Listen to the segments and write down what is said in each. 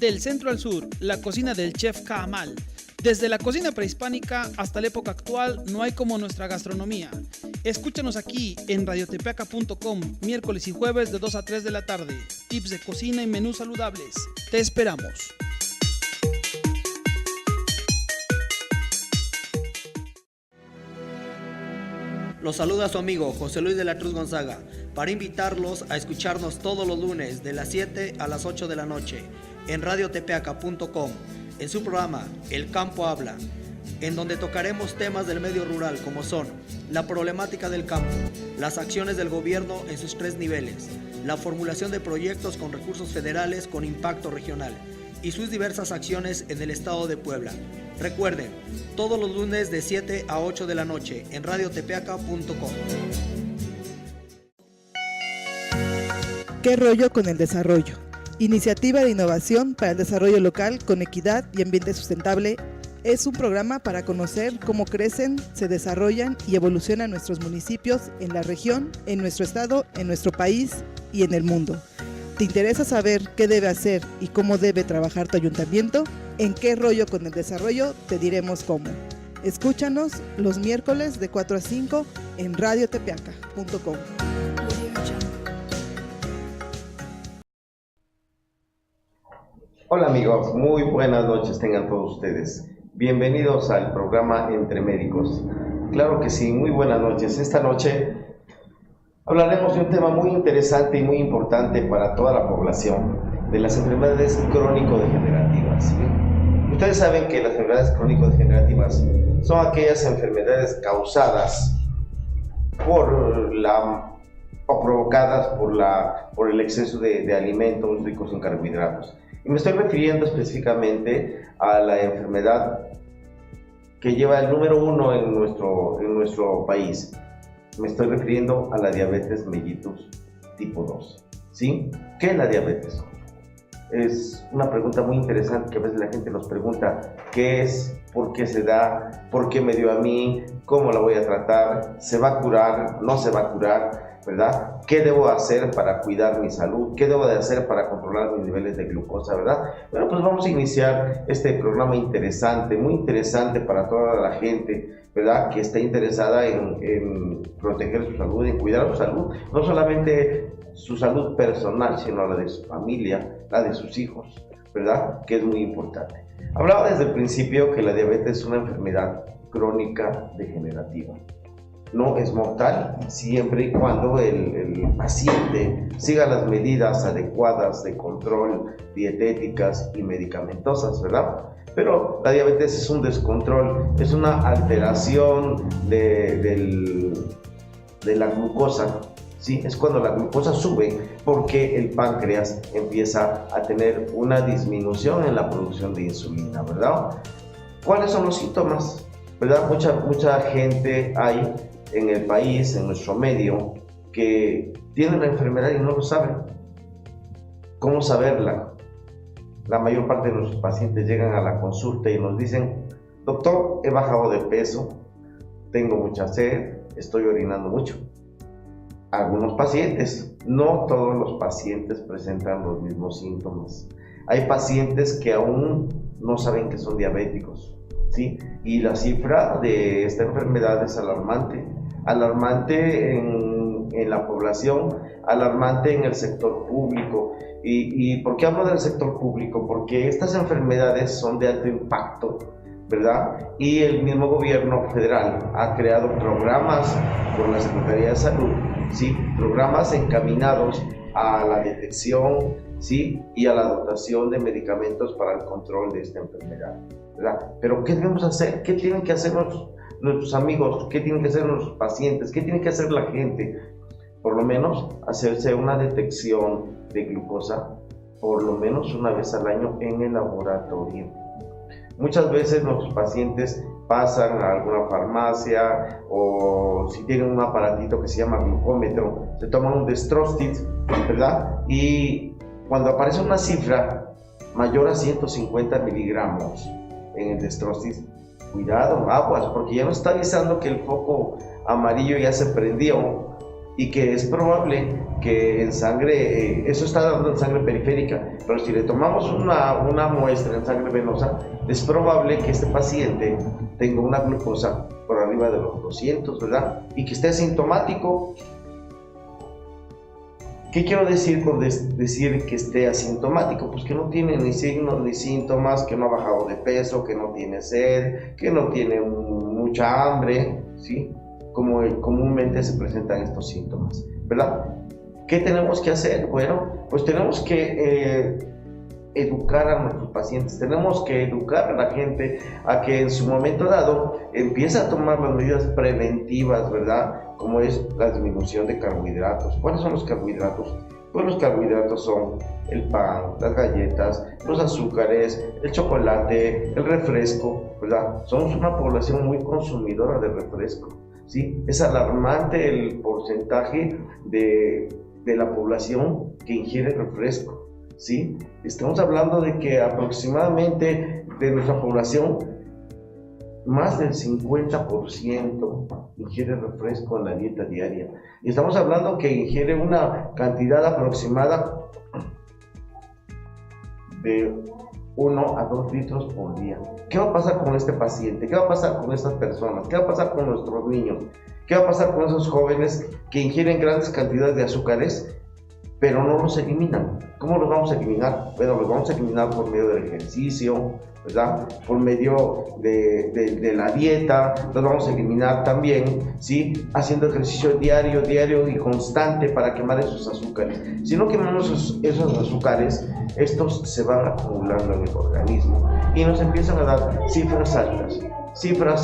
Del centro al sur, la cocina del chef Kaamal. Desde la cocina prehispánica hasta la época actual, no hay como nuestra gastronomía. Escúchanos aquí en radiotepeaca.com, miércoles y jueves de 2 a 3 de la tarde. Tips de cocina y menús saludables. Te esperamos. Los saluda su amigo José Luis de la Cruz Gonzaga para invitarlos a escucharnos todos los lunes de las 7 a las 8 de la noche en radiotepeaca.com en su programa El Campo Habla, en donde tocaremos temas del medio rural como son la problemática del campo, las acciones del gobierno en sus 3 niveles, la formulación de proyectos con recursos federales con impacto regional y sus diversas acciones en el estado de Puebla. Recuerden, todos los lunes de 7 a 8 de la noche en radiotepeaca.com. ¿Qué rollo con el desarrollo? Iniciativa de innovación para el desarrollo local con equidad y ambiente sustentable. Es un programa para conocer cómo crecen, se desarrollan y evolucionan nuestros municipios en la región, en nuestro estado, en nuestro país y en el mundo. ¿Te interesa saber qué debe hacer y cómo debe trabajar tu ayuntamiento? En ¿Qué rollo con el desarrollo? Te diremos cómo. Escúchanos los miércoles de 4 a 5 en radiotepeaca.com. Hola amigos, muy buenas noches tengan todos ustedes. Bienvenidos al programa Entre Médicos. Claro que sí, muy buenas noches. Esta noche hablaremos de un tema muy interesante y muy importante para toda la población, de las enfermedades crónico-degenerativas. Ustedes saben que las enfermedades crónico-degenerativas son aquellas enfermedades causadas o provocadas por el exceso de alimentos ricos en carbohidratos. Y me estoy refiriendo específicamente a la enfermedad que lleva el número 1 en nuestro país. Me estoy refiriendo a la diabetes mellitus tipo 2. ¿Sí? ¿Qué es la diabetes? Es una pregunta muy interesante que a veces la gente nos pregunta: ¿qué es? ¿Por qué se da? ¿Por qué me dio a mí? ¿Cómo la voy a tratar? ¿Se va a curar? ¿No se va a curar? ¿Verdad? ¿Qué debo hacer para cuidar mi salud? ¿Qué debo de hacer para controlar mis niveles de glucosa? ¿Verdad? Bueno, pues vamos a iniciar este programa interesante, muy interesante para toda la gente, ¿verdad?, que está interesada en proteger su salud, en cuidar su salud, no solamente su salud personal, sino la de su familia, la de sus hijos, ¿verdad?, que es muy importante. Hablaba desde el principio que la diabetes es una enfermedad crónica degenerativa. No es mortal siempre y cuando el paciente siga las medidas adecuadas de control, dietéticas y medicamentosas, ¿verdad? Pero la diabetes es un descontrol, es una alteración de la glucosa, ¿sí? Es cuando la glucosa sube porque el páncreas empieza a tener una disminución en la producción de insulina, ¿verdad? ¿Cuáles son los síntomas? ¿Verdad? Mucha gente hay en el país, en nuestro medio, que tiene la enfermedad y no lo saben. ¿Cómo saberla? La mayor parte de nuestros pacientes llegan a la consulta y nos dicen: doctor, he bajado de peso, tengo mucha sed, estoy orinando mucho. Algunos pacientes, no todos los pacientes presentan los mismos síntomas. Hay pacientes que aún no saben que son diabéticos, ¿sí? Y la cifra de esta enfermedad es alarmante en la población, alarmante en el sector público. ¿Y por qué hablo del sector público? Porque estas enfermedades son de alto impacto, ¿verdad? Y el mismo gobierno federal ha creado programas con la Secretaría de Salud, ¿sí? Programas encaminados a la detección, ¿sí?, y a la dotación de medicamentos para el control de esta enfermedad, ¿verdad? Pero ¿qué debemos hacer? ¿Qué tienen que hacer nuestros amigos? ¿Qué tienen que hacer nuestros pacientes? ¿Qué tiene que hacer la gente? Por lo menos hacerse una detección de glucosa por lo menos una vez al año en el laboratorio. Muchas veces nuestros pacientes pasan a alguna farmacia o si tienen un aparatito que se llama glucómetro, se toman un Destrostit, ¿verdad? Y cuando aparece una cifra mayor a 150 miligramos en el Destrostit, cuidado, aguas, porque ya nos está avisando que el foco amarillo ya se prendió y que es probable que en sangre, eso está dando en sangre periférica, pero si le tomamos una muestra en sangre venosa, es probable que este paciente tenga una glucosa por arriba de los 200, ¿verdad? Y que esté asintomático. ¿Qué quiero decir con decir que esté asintomático? Pues que no tiene ni signos ni síntomas, que no ha bajado de peso, que no tiene sed, que no tiene mucha hambre, ¿sí? Como comúnmente se presentan estos síntomas, ¿verdad? ¿Qué tenemos que hacer? Bueno, pues tenemos que educar a nuestros pacientes, tenemos que educar a la gente a que en su momento dado empiece a tomar las medidas preventivas, ¿verdad? Como es la disminución de carbohidratos. ¿Cuáles son los carbohidratos? Pues los carbohidratos son el pan, las galletas, los azúcares, el chocolate, el refresco, ¿verdad? Somos una población muy consumidora de refresco, ¿sí? Es alarmante el porcentaje de la población que ingiere refresco, ¿sí? Estamos hablando de que aproximadamente de nuestra población, más del 50% ingiere refresco en la dieta diaria. Y estamos hablando que ingiere una cantidad aproximada de 1 a 2 litros por día. ¿Qué va a pasar con este paciente? ¿Qué va a pasar con estas personas? ¿Qué va a pasar con nuestros niños? ¿Qué va a pasar con esos jóvenes que ingieren grandes cantidades de azúcares, pero no los eliminan? ¿Cómo los vamos a eliminar? Bueno, los vamos a eliminar por medio del ejercicio, ¿verdad? Por medio de la dieta, los vamos a eliminar también, ¿sí? Haciendo ejercicio diario y constante para quemar esos azúcares. Si no quemamos esos azúcares, estos se van acumulando en el organismo y nos empiezan a dar cifras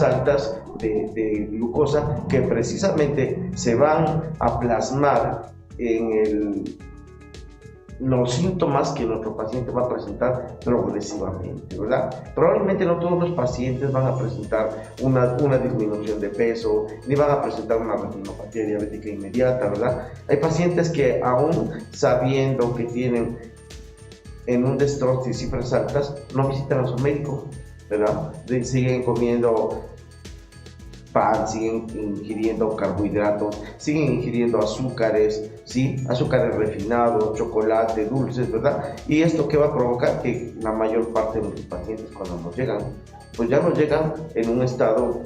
altas de glucosa que precisamente se van a plasmar en los síntomas que nuestro paciente va a presentar progresivamente, ¿verdad? Probablemente no todos los pacientes van a presentar una disminución de peso, ni van a presentar una retinopatía diabética inmediata, ¿verdad? Hay pacientes que aún sabiendo que tienen en un destrozo y cifras altas, no visitan a su médico, ¿verdad? Siguen comiendo pan, siguen ingiriendo carbohidratos, siguen ingiriendo azúcares, ¿sí? Azúcares refinados, chocolate, dulces, ¿verdad? Y esto ¿qué va a provocar? Que la mayor parte de nuestros pacientes cuando nos llegan, pues ya nos llegan en un estado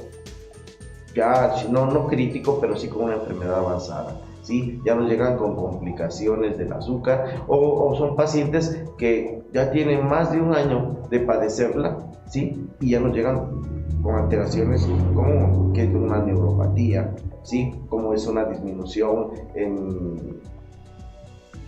ya no crítico, pero sí con una enfermedad avanzada, ¿sí? Ya nos llegan con complicaciones del azúcar o son pacientes que ya tienen más de 1 año de padecerla, ¿sí? Y ya nos llegan con alteraciones como que es una neuropatía, ¿sí? Como es una disminución en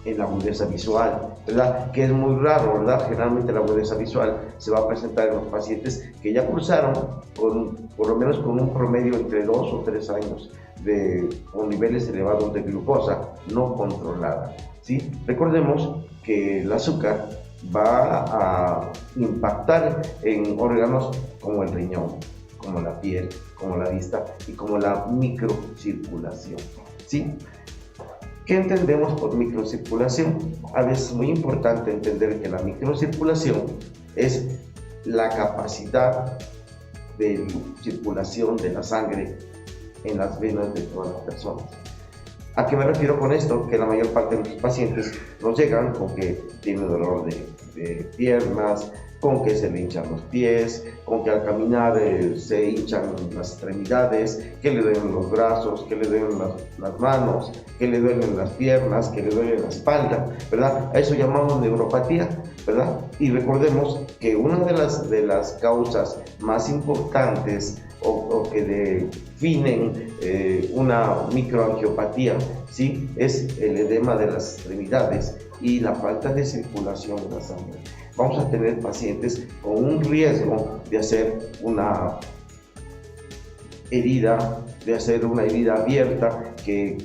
la agudeza visual, ¿verdad? Que es muy raro, ¿verdad? Generalmente la agudeza visual se va a presentar en los pacientes que ya cursaron por lo menos con un promedio entre 2 o 3 años con niveles elevados de glucosa no controlada, ¿sí? Recordemos que el azúcar va a impactar en órganos como el riñón, como la piel, como la vista y como la microcirculación, ¿sí? ¿Qué entendemos por microcirculación? A veces es muy importante entender que la microcirculación es la capacidad de circulación de la sangre en las venas de todas las personas. ¿A qué me refiero con esto? Que la mayor parte de nuestros pacientes nos llegan con que tienen dolor de piernas, con que se le hinchan los pies, con que al caminar se hinchan las extremidades, que le duelen los brazos, que le duelen las manos, que le duelen las piernas, que le duelen la espalda, ¿verdad? A eso llamamos neuropatía, ¿verdad? Y recordemos que una de las causas más importantes o que definen una microangiopatía, ¿sí? Es el edema de las extremidades y la falta de circulación de la sangre. Vamos a tener pacientes con un riesgo de hacer una herida abierta que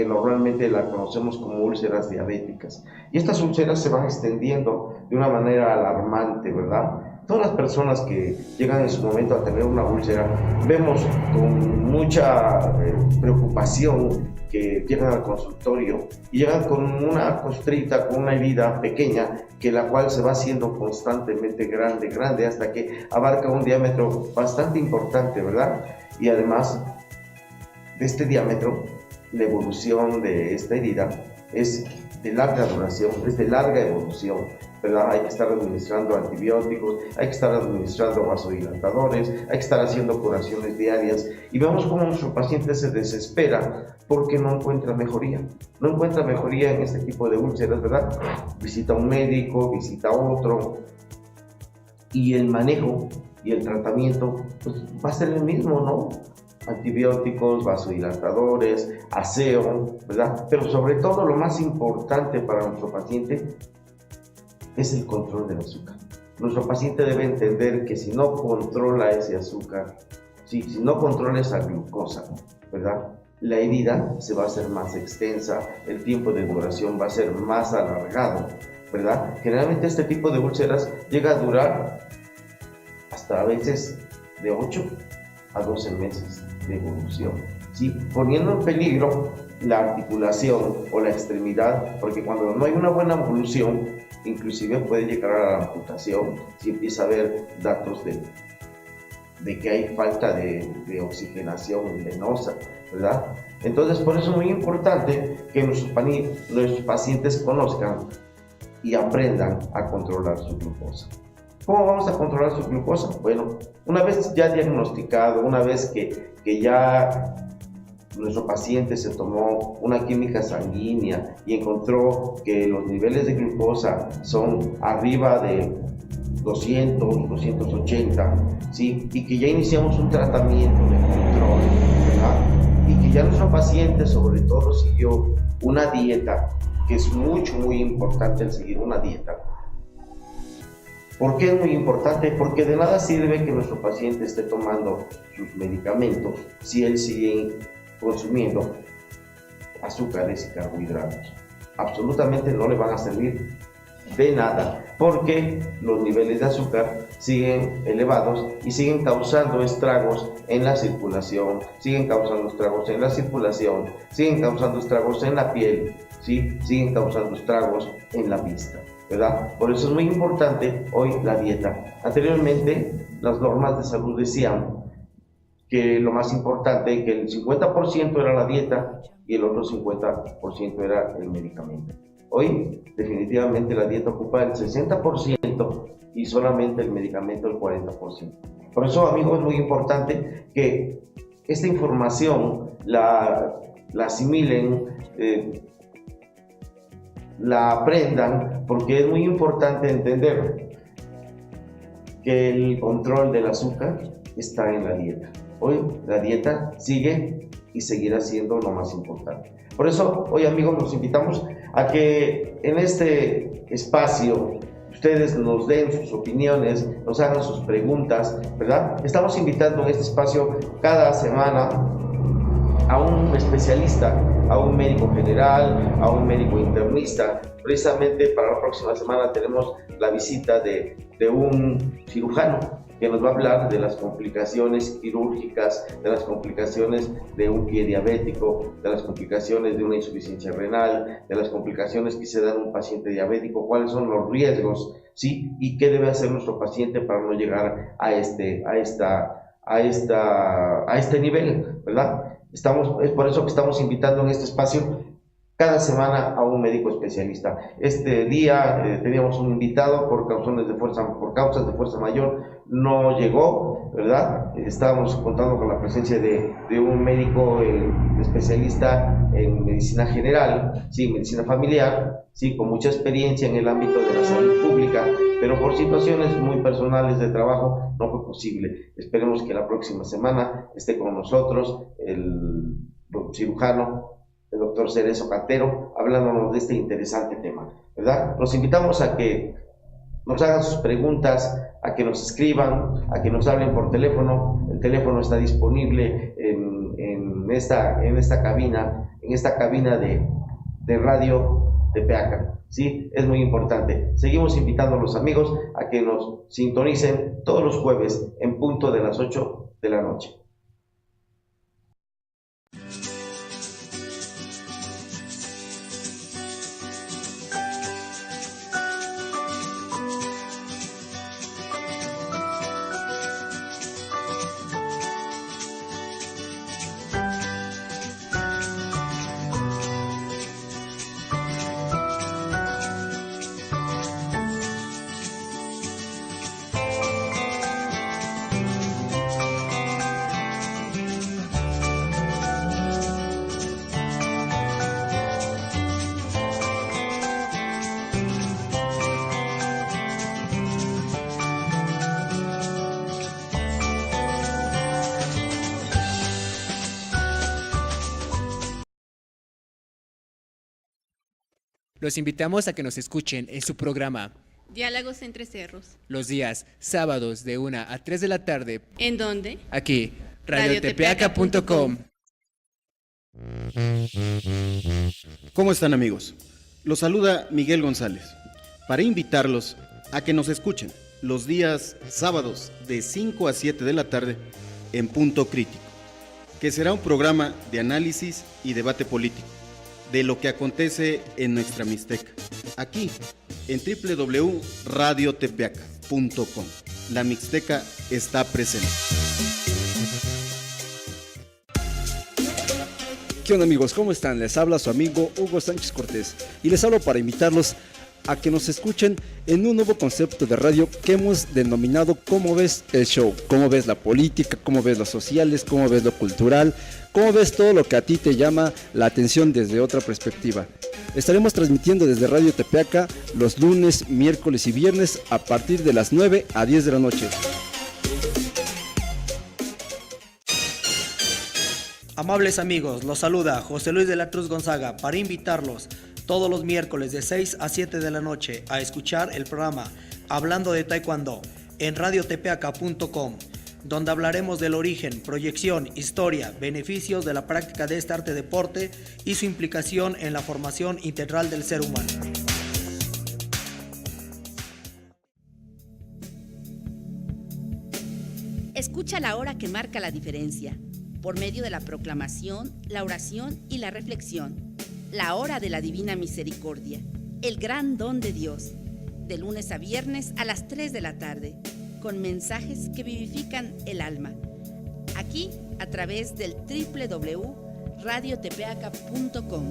normalmente la conocemos como úlceras diabéticas. Y estas úlceras se van extendiendo de una manera alarmante, ¿verdad? Todas las personas que llegan en su momento a tener una úlcera, vemos con mucha preocupación que llegan al consultorio y llegan con una costrita, con una herida pequeña, que la cual se va haciendo constantemente grande, hasta que abarca un diámetro bastante importante, ¿verdad? Y además de este diámetro, la evolución de esta herida es de larga duración, es de larga evolución, ¿verdad? Hay que estar administrando antibióticos, hay que estar administrando vasodilatadores, hay que estar haciendo curaciones diarias, y vemos cómo nuestro paciente se desespera porque no encuentra mejoría en este tipo de úlceras, ¿verdad? Visita a un médico, visita a otro, y el manejo y el tratamiento pues, va a ser el mismo, ¿no? Antibióticos, vasodilatadores, aseo, ¿verdad? Pero sobre todo lo más importante para nuestro paciente es el control del azúcar. Nuestro paciente debe entender que si no controla ese azúcar, si no controla esa glucosa, ¿verdad? La herida se va a hacer más extensa, el tiempo de duración va a ser más alargado, ¿verdad? Generalmente este tipo de úlceras llega a durar hasta a veces de 8 a 12 meses de evolución, ¿sí? Poniendo en peligro la articulación o la extremidad, porque cuando no hay una buena evolución, inclusive puede llegar a la amputación si empieza a haber datos de que hay falta de oxigenación venosa, ¿verdad? Entonces, por eso es muy importante que nuestros pacientes conozcan y aprendan a controlar su glucosa. ¿Cómo vamos a controlar su glucosa? Bueno, una vez ya diagnosticado, una vez que ya nuestro paciente se tomó una química sanguínea y encontró que los niveles de glucosa son arriba de 200, 280, ¿sí? Y que ya iniciamos un tratamiento de control, ¿verdad? Y que ya nuestro paciente sobre todo siguió una dieta, que es muy importante el seguir una dieta. ¿Por qué es muy importante? Porque de nada sirve que nuestro paciente esté tomando sus medicamentos si él sigue consumiendo azúcares y carbohidratos. Absolutamente no le van a servir de nada, porque los niveles de azúcar siguen elevados y siguen causando estragos en la circulación, siguen causando estragos en la piel, ¿sí? Siguen causando estragos en la vista, ¿verdad? Por eso es muy importante hoy la dieta. Anteriormente las normas de salud decían que lo más importante, que el 50% era la dieta y el otro 50% era el medicamento. Hoy definitivamente la dieta ocupa el 60% y solamente el medicamento el 40%. Por eso, amigos, es muy importante que esta información la asimilen, la aprendan, porque es muy importante entender que el control del azúcar está en la dieta. Hoy la dieta sigue y seguirá siendo lo más importante. Por eso, hoy, amigos, los invitamos a que en este espacio ustedes nos den sus opiniones, nos hagan sus preguntas, ¿verdad? Estamos invitando en este espacio cada semana a un especialista, a un médico general, a un médico internista. Precisamente para la próxima semana tenemos la visita de un cirujano que nos va a hablar de las complicaciones quirúrgicas, de las complicaciones de un pie diabético, de las complicaciones de una insuficiencia renal, de las complicaciones que se dan a un paciente diabético, cuáles son los riesgos, ¿sí? Y qué debe hacer nuestro paciente para no llegar a este nivel, ¿verdad? Es por eso que estamos invitando en este espacio cada semana a un médico especialista. Este día teníamos un invitado por causas de fuerza mayor, no llegó, ¿verdad? Estábamos contando con la presencia de un médico especialista en medicina general, sí, medicina familiar, sí, con mucha experiencia en el ámbito de la salud pública, pero por situaciones muy personales de trabajo no fue posible. Esperemos que la próxima semana esté con nosotros el cirujano, el doctor Cerezo Cantero, hablándonos de este interesante tema, ¿verdad? Los invitamos a que nos hagan sus preguntas, a que nos escriban, a que nos hablen por teléfono. El teléfono está disponible en esta cabina de radio Tepeaca, ¿sí? Es muy importante. Seguimos invitando a los amigos a que nos sintonicen todos los jueves en punto de las 8 de la noche. Los invitamos a que nos escuchen en su programa Diálogos entre Cerros. los días sábados de 1 a 3 de la tarde. ¿En dónde? Aquí, radiotepeaca.com. ¿Cómo están, amigos? Los saluda Miguel González para invitarlos a que nos escuchen los días sábados de 5 a 7 de la tarde en Punto Crítico, que será un programa de análisis y debate político de lo que acontece en nuestra Mixteca, aquí en www.radiotepeaca.com. La Mixteca está presente. ¿Qué onda, amigos? ¿Cómo están? Les habla su amigo Hugo Sánchez Cortés y les hablo para invitarlos a que nos escuchen en un nuevo concepto de radio que hemos denominado ¿Cómo ves el show? ¿Cómo ves la política? ¿Cómo ves los sociales? ¿Cómo ves lo cultural? ¿Cómo ves todo lo que a ti te llama la atención desde otra perspectiva? Estaremos transmitiendo desde Radio Tepeaca los lunes, miércoles y viernes a partir de las 9 a 10 de la noche. Amables amigos, los saluda José Luis de la Cruz Gonzaga para invitarlos todos los miércoles de 6 a 7 de la noche a escuchar el programa Hablando de Taekwondo en radiotepeaca.com, donde hablaremos del origen, proyección, historia, beneficios de la práctica de este arte deporte y su implicación en la formación integral del ser humano. Escucha la hora que marca la diferencia, por medio de la proclamación, la oración y la reflexión. La hora de la Divina Misericordia, el gran don de Dios, de lunes a viernes a las 3 de la tarde, con mensajes que vivifican el alma. Aquí a través del www.radiotepeaca.com.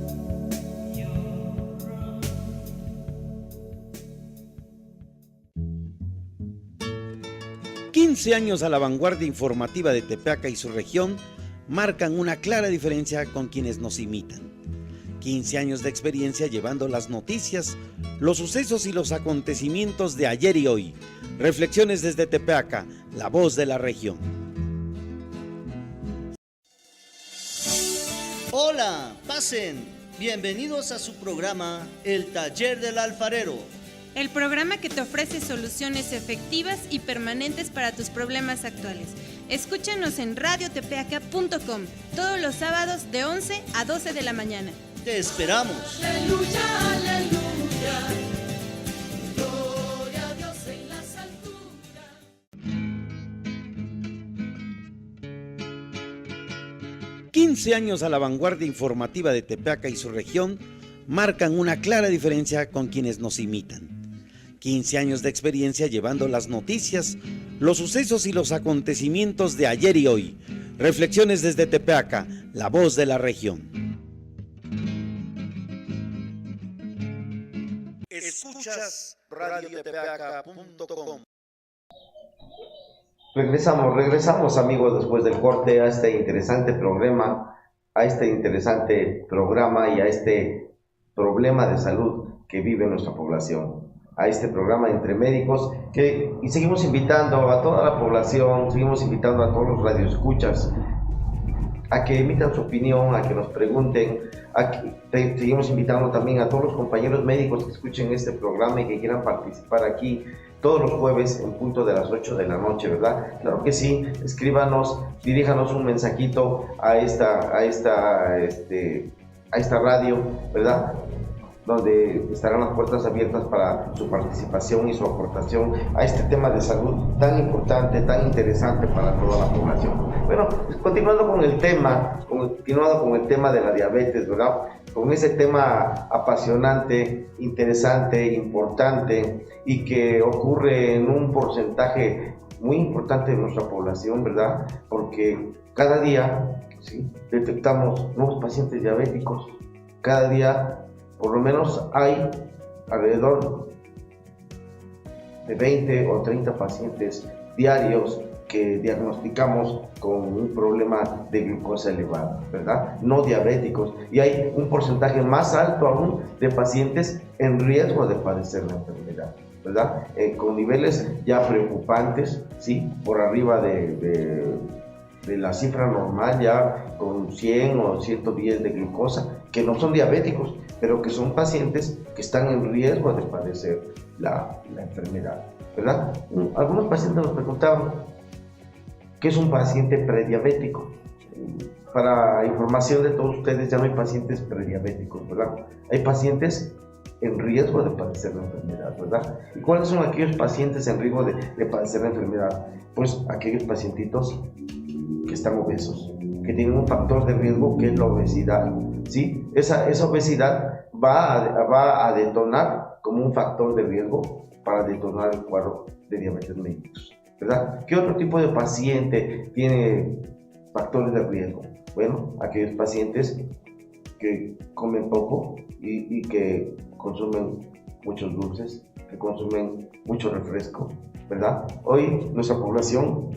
15 años a la vanguardia informativa de Tepeaca y su región marcan una clara diferencia con quienes nos imitan. 15 años de experiencia llevando las noticias, los sucesos y los acontecimientos de ayer y hoy. Reflexiones desde Tepeaca, la voz de la región. Hola, pasen. Bienvenidos a su programa El Taller del Alfarero. El programa que te ofrece soluciones efectivas y permanentes para tus problemas actuales. Escúchanos en radiotepeaca.com todos los sábados de 11 a 12 de la mañana. Te esperamos. Aleluya, aleluya. Gloria a Dios en las alturas. 15 años a la vanguardia informativa de Tepeaca y su región marcan una clara diferencia con quienes nos imitan. 15 años de experiencia llevando las noticias, los sucesos y los acontecimientos de ayer y hoy. Reflexiones desde Tepeaca, la voz de la región. Escuchas radiotepeaca.com. Regresamos amigos después del corte a este interesante programa, y a este problema de salud que vive nuestra población, a este programa Entre Médicos y seguimos invitando a toda la población, seguimos invitando a todos los radioescuchas a que emitan su opinión, a que nos pregunten, seguimos invitando también a todos los compañeros médicos que escuchen este programa y que quieran participar aquí todos los jueves en punto de las 8 de la noche, ¿verdad? Claro que sí, escríbanos, diríjanos un mensajito a esta radio, ¿verdad? Donde estarán las puertas abiertas para su participación y su aportación a este tema de salud tan importante, tan interesante para toda la población. Bueno, continuando con el tema de la diabetes, ¿verdad? Con ese tema apasionante, interesante, importante y que ocurre en un porcentaje muy importante de nuestra población, ¿verdad? Porque cada día, ¿sí?, detectamos nuevos pacientes diabéticos. Cada día por lo menos hay alrededor de 20 o 30 pacientes diarios que diagnosticamos con un problema de glucosa elevada, ¿verdad? No diabéticos. Y hay un porcentaje más alto aún de pacientes en riesgo de padecer la enfermedad, ¿verdad? Con niveles ya preocupantes, ¿sí? Por arriba de de la cifra normal, ya con 100 o 110 de glucosa, que no son diabéticos, pero que son pacientes que están en riesgo de padecer la enfermedad, ¿verdad? Algunos pacientes nos preguntaban, ¿qué es un paciente prediabético? Para información de todos ustedes, ya no hay pacientes prediabéticos, ¿verdad? Hay pacientes en riesgo de padecer la enfermedad, ¿verdad? ¿Y cuáles son aquellos pacientes en riesgo de padecer la enfermedad? Pues aquellos pacientitos que están obesos, que tienen un factor de riesgo que es la obesidad, ¿sí? Esa obesidad va a detonar como un factor de riesgo para detonar el cuadro de diabetes mellitus, ¿verdad? ¿Qué otro tipo de paciente tiene factores de riesgo? Bueno, aquellos pacientes que comen poco y que consumen muchos dulces, que consumen mucho refresco, ¿verdad? Hoy nuestra población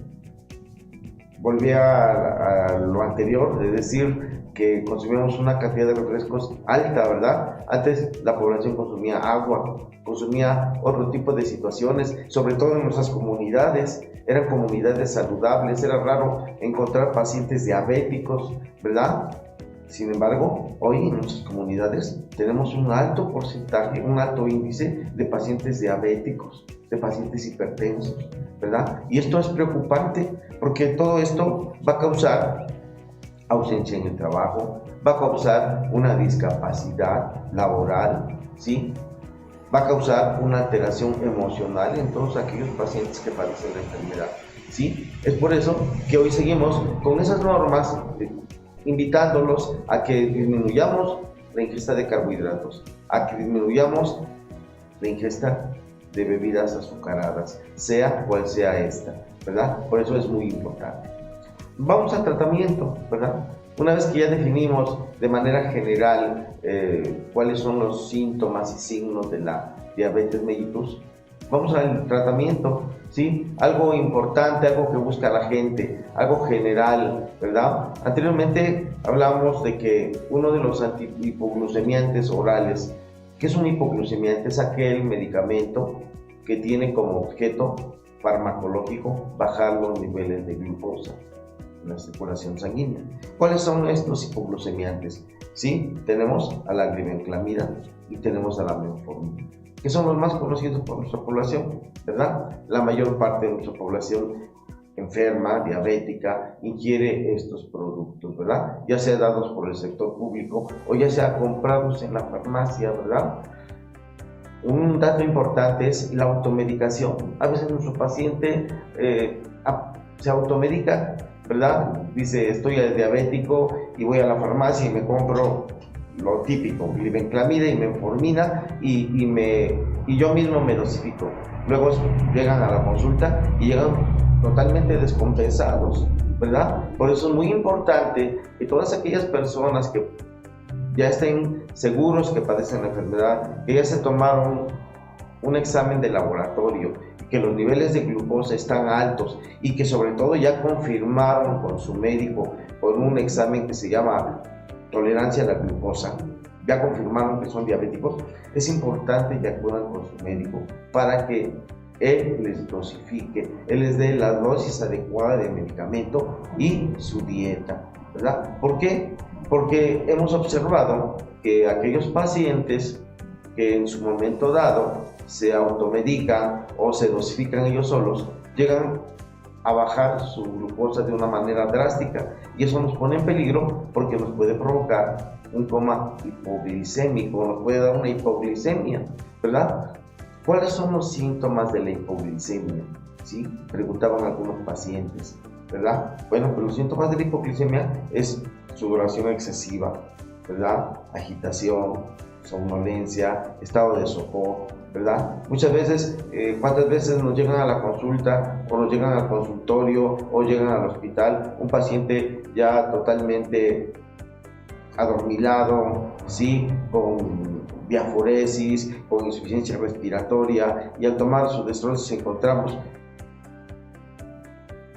volvió a lo anterior, de decir que consumíamos una cantidad de refrescos alta, ¿verdad? Antes la población consumía agua, consumía otro tipo de situaciones, sobre todo en nuestras comunidades, eran comunidades saludables, era raro encontrar pacientes diabéticos, ¿verdad? Sin embargo, hoy en nuestras comunidades tenemos un alto porcentaje, un alto índice de pacientes diabéticos, de pacientes hipertensos, ¿verdad? Y esto es preocupante porque todo esto va a causar ausencia en el trabajo, va a causar una discapacidad laboral, ¿sí? Va a causar una alteración emocional en todos aquellos pacientes que padecen la enfermedad, ¿sí? Es por eso que hoy seguimos con esas normas, invitándolos a que disminuyamos la ingesta de carbohidratos, a que disminuyamos la ingesta de bebidas azucaradas, sea cual sea esta, ¿verdad? Por eso es muy importante. Vamos al tratamiento, ¿verdad? Una vez que ya definimos de manera general cuáles son los síntomas y signos de la diabetes mellitus, vamos al tratamiento, ¿sí? Algo importante, algo que busca la gente, algo general, ¿verdad? Anteriormente hablamos de que uno de los antihipoglucemiantes orales, ¿qué es un hipoglucemiante? Es aquel medicamento que tiene como objeto farmacológico bajar los niveles de glucosa en la circulación sanguínea. ¿Cuáles son estos hipoglucemiantes? Sí, tenemos a la glibenclamida y tenemos a la metformina, que son los más conocidos por nuestra población, ¿verdad? La mayor parte de nuestra población enferma, diabética, ingiere estos productos, ¿verdad? Ya sea dados por el sector público o ya sea comprados en la farmacia, ¿verdad? Un dato importante es la automedicación. A veces nuestro paciente se automedica, ¿verdad? Dice, estoy diabético y voy a la farmacia y me compro lo típico, glibenclamida y metformina y yo mismo me dosifico. Luego llegan a la consulta y llegan totalmente descompensados, ¿verdad? Por eso es muy importante que todas aquellas personas que ya estén seguros que padecen la enfermedad, que ya se tomaron un examen de laboratorio, que los niveles de glucosa están altos y que sobre todo ya confirmaron con su médico por un examen que se llama tolerancia a la glucosa, ya confirmaron que son diabéticos, es importante que acudan con su médico para que él les dosifique, él les dé la dosis adecuada de medicamento y su dieta, ¿verdad? ¿Por qué? Porque hemos observado que aquellos pacientes que en su momento dado se automedican o se dosifican ellos solos, llegan a bajar su glucosa de una manera drástica y eso nos pone en peligro porque nos puede provocar un coma hipoglicémico, nos puede dar una hipoglicemia, ¿verdad? ¿Cuáles son los síntomas de la hipoglicemia? ¿Sí? Preguntaban algunos pacientes, ¿verdad? Bueno, pues los síntomas de la hipoglicemia es sudoración excesiva, ¿verdad? Agitación, somnolencia, estado de sopor, ¿verdad? Muchas veces, ¿cuántas veces nos llegan a la consulta o nos llegan al consultorio o llegan al hospital un paciente ya totalmente adormilado, ¿sí? Con diaforesis, con insuficiencia respiratoria y al tomar su destrosis encontramos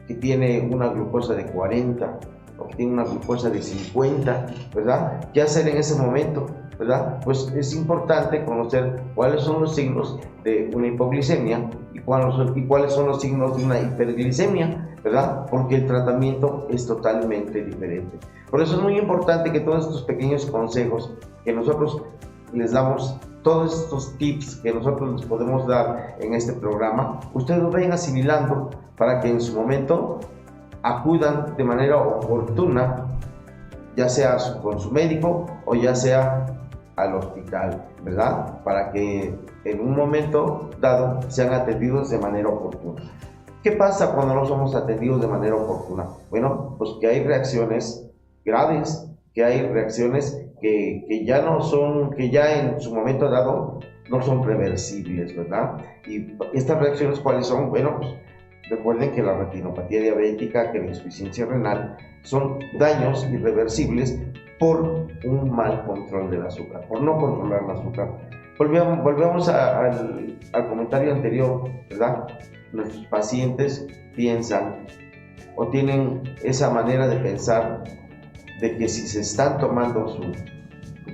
que tiene una glucosa de 40 o que tiene una glucosa de 50, ¿verdad? ¿Qué hacer en ese momento? ¿Verdad? Pues es importante conocer cuáles son los signos de una hipoglicemia y cuáles son los signos de una hiperglicemia, ¿verdad? Porque el tratamiento es totalmente diferente. Por eso es muy importante que todos estos pequeños consejos que nosotros les damos, todos estos tips que nosotros les podemos dar en este programa, ustedes lo vayan asimilando para que en su momento acudan de manera oportuna, ya sea con su médico o ya sea al hospital, ¿verdad? Para que en un momento dado sean atendidos de manera oportuna. ¿Qué pasa cuando no somos atendidos de manera oportuna? Bueno, pues que hay reacciones graves, que hay reacciones que ya no son, que ya en su momento dado no son reversibles, ¿verdad? Y estas reacciones, ¿cuáles son? Bueno, pues recuerden que la retinopatía diabética, que la insuficiencia renal, son daños irreversibles por un mal control del azúcar, por no controlar el azúcar. Volvemos al comentario anterior, ¿verdad? Nuestros pacientes piensan o tienen esa manera de pensar de que si se están tomando su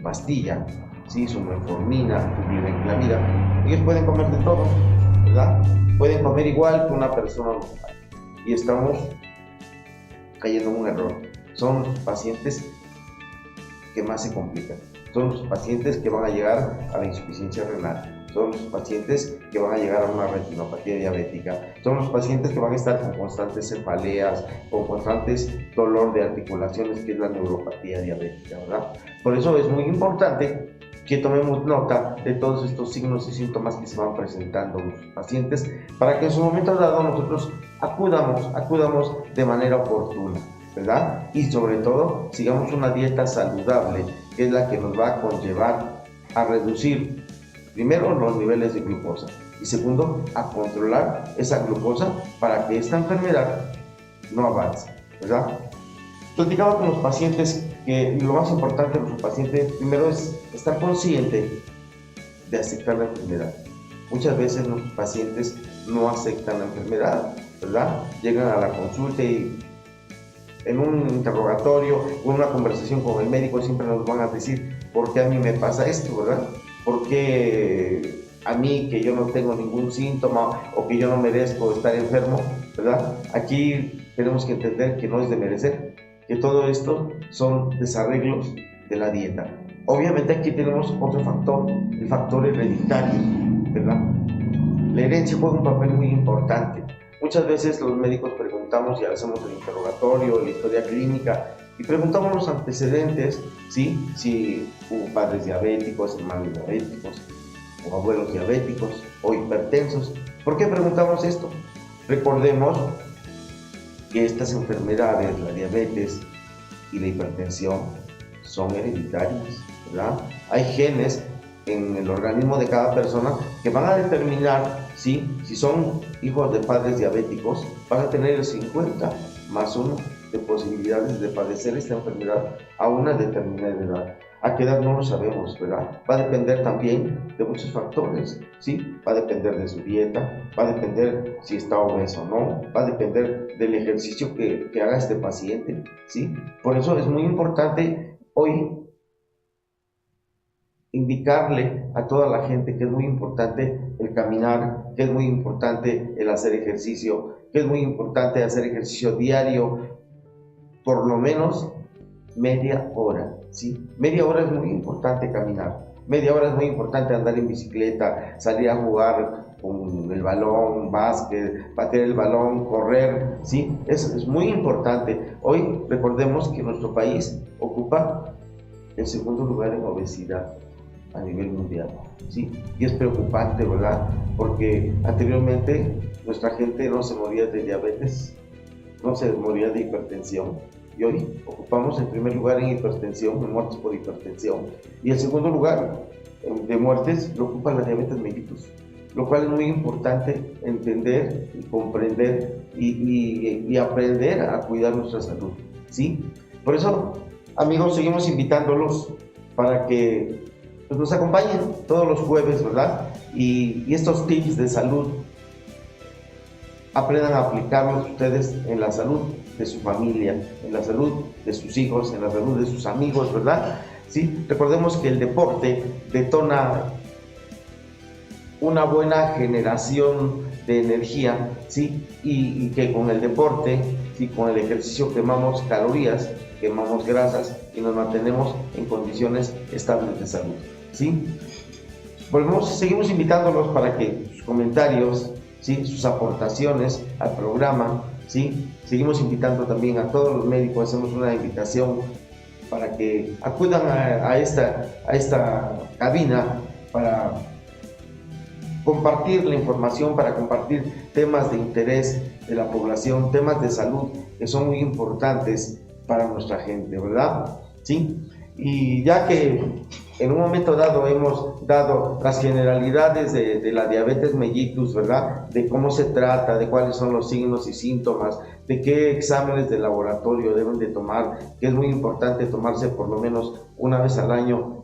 pastilla, ¿sí? Su metformina, su glibenclamida, ellos pueden comer de todo, ¿verdad? Pueden comer igual que una persona normal. Y estamos cayendo en un error. Son pacientes que más se complican. Son los pacientes que van a llegar a la insuficiencia renal. Son los pacientes que van a llegar a una retinopatía diabética. Son los pacientes que van a estar con constantes cefaleas, con constantes dolor de articulaciones, que es la neuropatía diabética, ¿verdad? Por eso es muy importante que tomemos nota de todos estos signos y síntomas que se van presentando en los pacientes, para que en su momento dado nosotros acudamos de manera oportuna, ¿verdad? Y sobre todo, sigamos una dieta saludable, que es la que nos va a conllevar a reducir, primero, los niveles de glucosa, y segundo, a controlar esa glucosa para que esta enfermedad no avance, ¿verdad? Platicaba con los pacientes que lo más importante de los pacientes, primero, es estar consciente de aceptar la enfermedad. Muchas veces los pacientes no aceptan la enfermedad, ¿verdad? Llegan a la consulta y en un interrogatorio o en una conversación con el médico siempre nos van a decir: ¿por qué a mí me pasa esto, verdad? ¿Por qué a mí, que yo no tengo ningún síntoma o que yo no merezco estar enfermo, verdad? Aquí tenemos que entender que no es de merecer, que todo esto son desarreglos de la dieta. Obviamente aquí tenemos otro factor, el factor hereditario, ¿verdad? La herencia juega un papel muy importante. Muchas veces los médicos preguntamos y hacemos el interrogatorio, la historia clínica, y preguntamos los antecedentes, ¿sí? Si hubo padres diabéticos, hermanos diabéticos, o abuelos diabéticos, o hipertensos. ¿Por qué preguntamos esto? Recordemos que estas enfermedades, la diabetes y la hipertensión, son hereditarias, ¿verdad? Hay genes en el organismo de cada persona que van a determinar, ¿sí? Si son hijos de padres diabéticos, van a tener el 50 más 1 de posibilidades de padecer esta enfermedad a una determinada edad. ¿A qué edad? No lo sabemos, ¿verdad? Va a depender también de muchos factores, ¿sí? Va a depender de su dieta, va a depender si está obeso o no, va a depender del ejercicio que haga este paciente, ¿sí? Por eso es muy importante hoy indicarle a toda la gente que es muy importante el caminar, que es muy importante el hacer ejercicio, que es muy importante hacer ejercicio diario, por lo menos media hora, ¿sí? Media hora es muy importante caminar, media hora es muy importante andar en bicicleta, salir a jugar con el balón, básquet, bater el balón, correr, ¿sí? Es muy importante. Hoy recordemos que nuestro país ocupa el segundo lugar en obesidad a nivel mundial, ¿sí? Y es preocupante, ¿verdad? Porque anteriormente nuestra gente no se moría de diabetes, no se moría de hipertensión, y hoy ocupamos el primer lugar en hipertensión, en muertes por hipertensión, y el segundo lugar de muertes lo ocupa la diabetes mellitus, lo cual es muy importante entender y comprender y aprender a cuidar nuestra salud, ¿sí? Por eso, amigos, seguimos invitándolos para que nos acompañen todos los jueves, ¿verdad? Y estos tips de salud aprendan a aplicarlos ustedes en la salud de su familia, en la salud de sus hijos, en la salud de sus amigos, ¿verdad? Sí, recordemos que el deporte detona una buena generación de energía, ¿sí? Y que con el deporte, ¿sí? Con el ejercicio quemamos calorías, quemamos grasas y nos mantenemos en condiciones estables de salud, ¿sí? Seguimos invitándolos para que sus comentarios, ¿sí? Sus aportaciones al programa, ¿sí? Seguimos invitando también a todos los médicos, hacemos una invitación para que acudan a esta cabina para compartir la información, para compartir temas de interés de la población, temas de salud que son muy importantes para nuestra gente, ¿verdad? ¿Sí? Y ya que en un momento dado hemos dado las generalidades de la diabetes mellitus, ¿verdad? De cómo se trata, de cuáles son los signos y síntomas, de qué exámenes de laboratorio deben de tomar, que es muy importante tomarse por lo menos una vez al año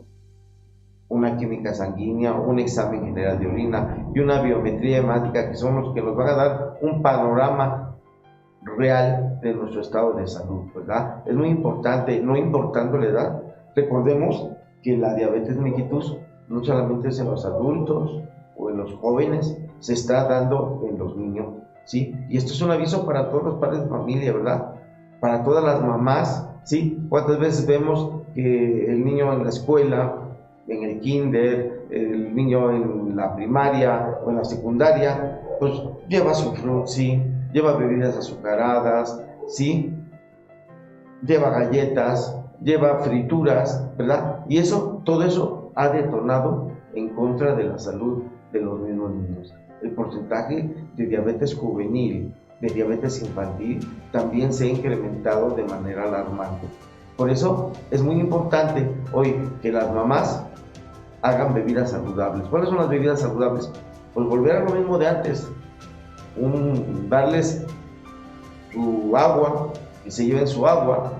una química sanguínea, un examen general de orina y una biometría hemática, que son los que nos van a dar un panorama real de nuestro estado de salud, ¿verdad? Es muy importante, no importando la edad. Recordemos que la diabetes mellitus no solamente es en los adultos o en los jóvenes, se está dando en los niños, ¿sí? Y esto es un aviso para todos los padres de familia, ¿verdad? Para todas las mamás, ¿sí? ¿Cuántas veces vemos que el niño en la escuela, en el kinder, el niño en la primaria o en la secundaria, pues lleva su frutzi, lleva bebidas azucaradas, ¿sí? Lleva galletas, lleva frituras, ¿verdad? Y todo eso ha detonado en contra de la salud de los mismos niños. El porcentaje de diabetes juvenil, de diabetes infantil, también se ha incrementado de manera alarmante. Por eso es muy importante hoy que las mamás hagan bebidas saludables. ¿Cuáles son las bebidas saludables? Pues volver a lo mismo de antes, darles su agua, que se lleven su agua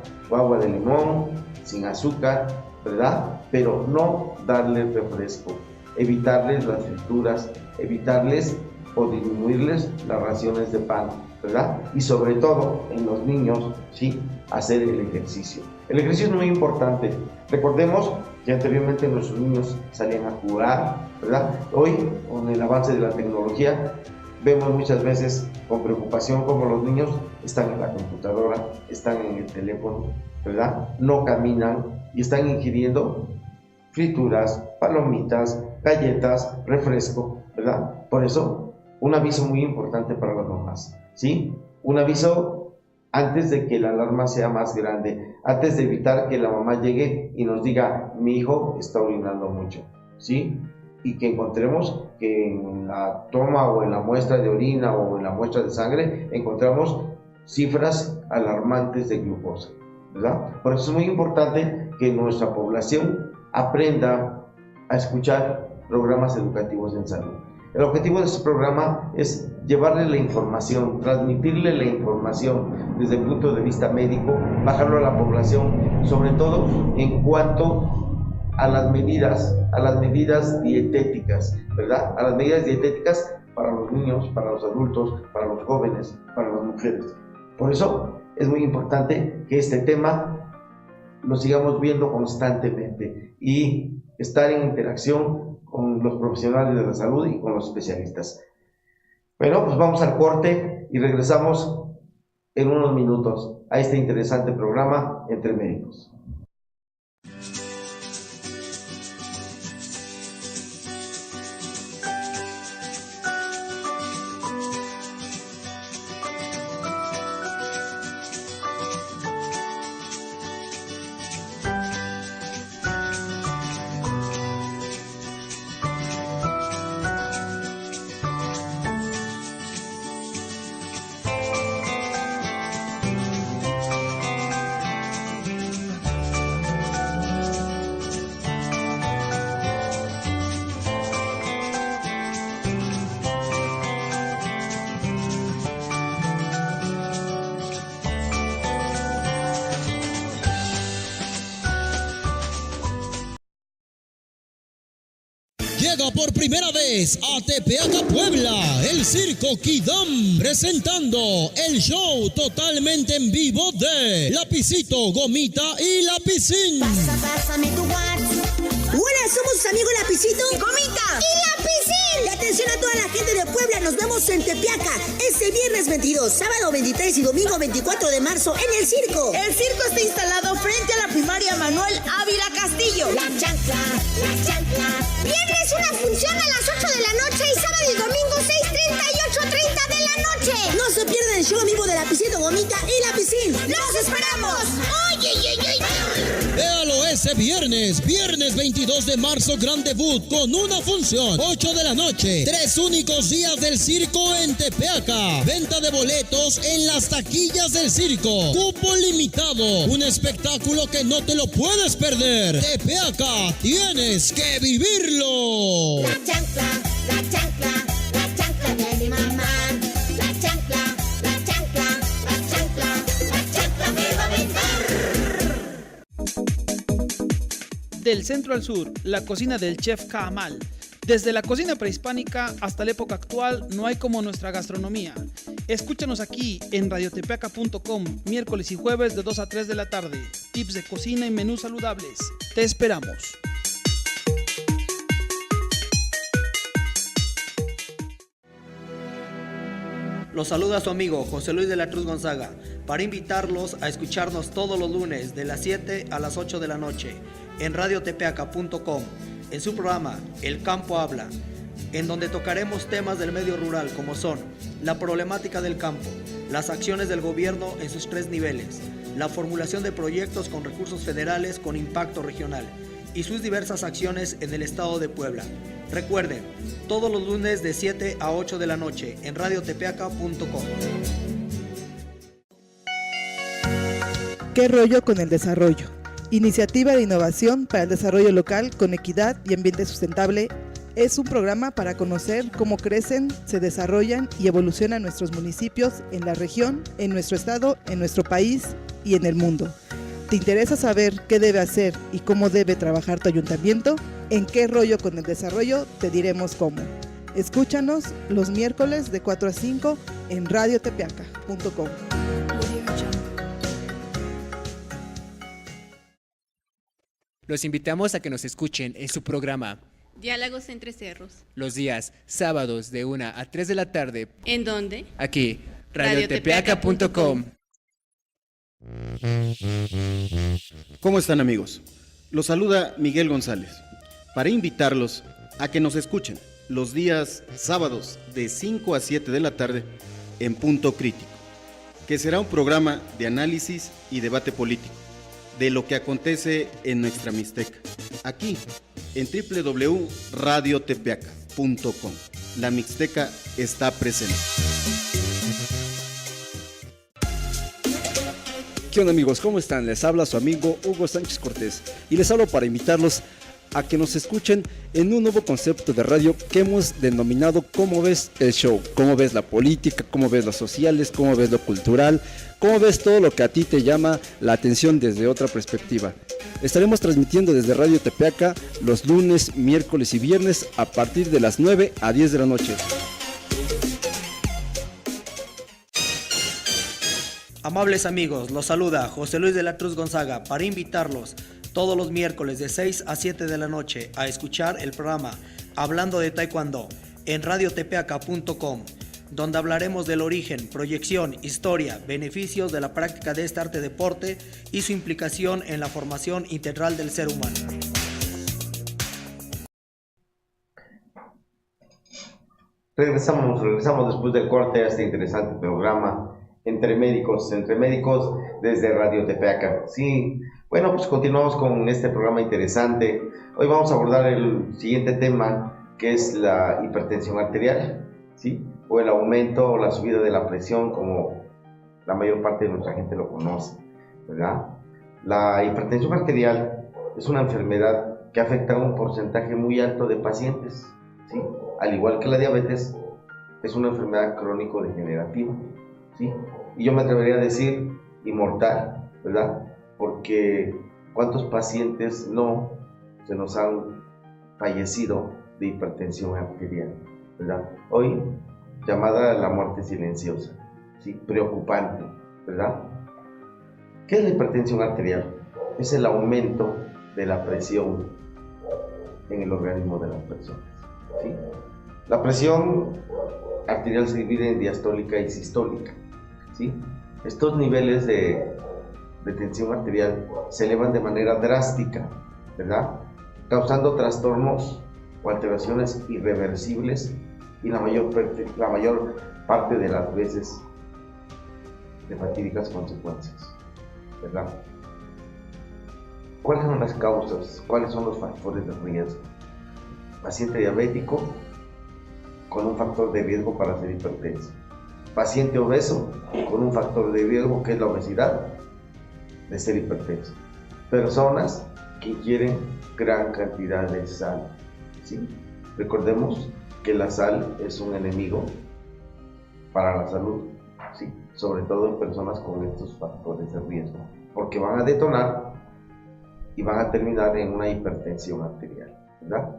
de limón, sin azúcar, ¿verdad? Pero no darles refresco, evitarles las frituras, evitarles o disminuirles las raciones de pan, ¿verdad? Y sobre todo en los niños, ¿sí? Hacer el ejercicio. El ejercicio es muy importante. Recordemos que anteriormente nuestros niños salían a jugar, ¿verdad? Hoy, con el avance de la tecnología, vemos muchas veces con preocupación cómo los niños están en la computadora, están en el teléfono, ¿verdad? No caminan y están ingiriendo frituras, palomitas, galletas, refresco, ¿verdad? Por eso, un aviso muy importante para las mamás, ¿sí? Un aviso antes de que la alarma sea más grande, antes de evitar que la mamá llegue y nos diga, mi hijo está orinando mucho, ¿sí? Y que encontremos que en la toma o en la muestra de orina o en la muestra de sangre encontramos cifras alarmantes de glucosa, ¿verdad? Por eso es muy importante que nuestra población aprenda a escuchar programas educativos en salud. El objetivo de este programa es llevarle la información, transmitirle la información desde el punto de vista médico, bajarlo a la población, sobre todo en cuanto a las medidas dietéticas, ¿verdad? A las medidas dietéticas para los niños, para los adultos, para los jóvenes, para las mujeres. Por eso es muy importante que este tema lo sigamos viendo constantemente y estar en interacción con los profesionales de la salud y con los especialistas. Bueno, pues vamos al corte y regresamos en unos minutos a este interesante programa Entre Médicos. Llega por primera vez a Tepeaca, Puebla, el Circo Quidam, presentando el show totalmente en vivo de Lapicito, Gomita y Lapicín. Pásame tu WhatsApp. Hola, somos sus amigos Lapicito, Gomita y Lapicín. Y atención a toda la gente de Puebla, nos vemos en Tepeaca este viernes 22, sábado 23 y domingo 24 de marzo en el circo. El circo está instalado frente a la primaria Manuel Ávila Castillo. La chancla, la chancla. Viernes una función a las 8 de la noche y sábado y domingo 6:30 y 8:30 de la noche. No se pierdan el show vivo de Lapicito Gomita y Lapicín. ¡Los esperamos! ¡Oye, oye, oye! Véalo ese viernes 22 de marzo, gran debut con una función, 8 de la noche, 3 únicos días del circo en Tepeaca. Venta de boletos en las taquillas del circo. Cupo limitado, un espectáculo que no te lo puedes perder. Tepeaca, tienes que vivirlo. La chancla, la chancla, la chancla de mi mamá. La chancla, la chancla, la chancla, la chancla me va a vengar. Del centro al sur, la cocina del chef Kaamal. Desde la cocina prehispánica hasta la época actual, no hay como nuestra gastronomía. Escúchanos aquí en radiotepeaca.com, miércoles y jueves de 2 a 3 de la tarde. Tips de cocina y menús saludables. Te esperamos. Los saluda su amigo José Luis de la Cruz Gonzaga para invitarlos a escucharnos todos los lunes de las 7 a las 8 de la noche en radiotepeaca.com, en su programa El Campo Habla, en donde tocaremos temas del medio rural como son la problemática del campo, las acciones del gobierno en sus 3 niveles, la formulación de proyectos con recursos federales con impacto regional y sus diversas acciones en el estado de Puebla. Recuerden, todos los lunes de 7 a 8 de la noche en radiotepeaca.com. ¿Qué rollo con el desarrollo? Iniciativa de innovación para el desarrollo local con equidad y ambiente sustentable. Es un programa para conocer cómo crecen, se desarrollan y evolucionan nuestros municipios en la región, en nuestro estado, en nuestro país y en el mundo. ¿Te interesa saber qué debe hacer y cómo debe trabajar tu ayuntamiento? En ¿Qué rollo con el desarrollo? Te diremos cómo. Escúchanos los miércoles de 4 a 5 en radiotepeaca.com. Los invitamos a que nos escuchen en su programa Diálogos entre Cerros. los días sábados de 1 a 3 de la tarde. ¿En dónde? Aquí, radiotepeaca.com. ¿Cómo están, amigos? Los saluda Miguel González para invitarlos a que nos escuchen los días sábados de 5 a 7 de la tarde en Punto Crítico, que será un programa de análisis y debate político de lo que acontece en nuestra Mixteca, aquí en www.radiotepeaca.com. La Mixteca está presente. ¿Qué onda, amigos? ¿Cómo están? Les habla su amigo Hugo Sánchez Cortés y les hablo para invitarlos a que nos escuchen en un nuevo concepto de radio que hemos denominado ¿Cómo ves el show? ¿Cómo ves la política? ¿Cómo ves las sociales? ¿Cómo ves lo cultural? ¿Cómo ves todo lo que a ti te llama la atención desde otra perspectiva? Estaremos transmitiendo desde Radio Tepeaca los lunes, miércoles y viernes a partir de las 9 a 10 de la noche. Amables amigos, los saluda José Luis de la Cruz Gonzaga para invitarlos todos los miércoles de 6 a 7 de la noche a escuchar el programa Hablando de Taekwondo en radiotepeaca.com, donde hablaremos del origen, proyección, historia, beneficios de la práctica de este arte deporte y su implicación en la formación integral del ser humano. Regresamos después del corte a este interesante programa Entre Médicos desde Radio Tepeaca. Sí, bueno, pues continuamos con este programa interesante. Hoy vamos a abordar el siguiente tema, que es la hipertensión arterial, ¿sí? O el aumento o la subida de la presión, como la mayor parte de nuestra gente lo conoce, ¿verdad? La hipertensión arterial es una enfermedad que afecta a un porcentaje muy alto de pacientes, ¿sí? Al igual que la diabetes, es una enfermedad crónico-degenerativa, ¿sí? Y yo me atrevería a decir inmortal, ¿verdad? Porque ¿cuántos pacientes no se nos han fallecido de hipertensión arterial, ¿verdad? Hoy, llamada la muerte silenciosa, ¿sí? Preocupante, ¿verdad? ¿Qué es la hipertensión arterial? Es el aumento de la presión en el organismo de las personas, ¿sí? La presión arterial se divide en diastólica y sistólica, ¿sí? Estos niveles de tensión arterial se elevan de manera drástica, ¿verdad? Causando trastornos o alteraciones irreversibles y la mayor parte de las veces de fatídicas consecuencias, ¿verdad? ¿Cuáles son las causas? ¿Cuáles son los factores de riesgo? Paciente diabético con un factor de riesgo para ser hipertenso. Paciente obeso con un factor de riesgo que es la obesidad de ser hipertenso. Personas que ingieren gran cantidad de sal, ¿sí? Recordemos que la sal es un enemigo para la salud, ¿sí? Sobre todo en personas con estos factores de riesgo, porque van a detonar y van a terminar en una hipertensión arterial, ¿verdad?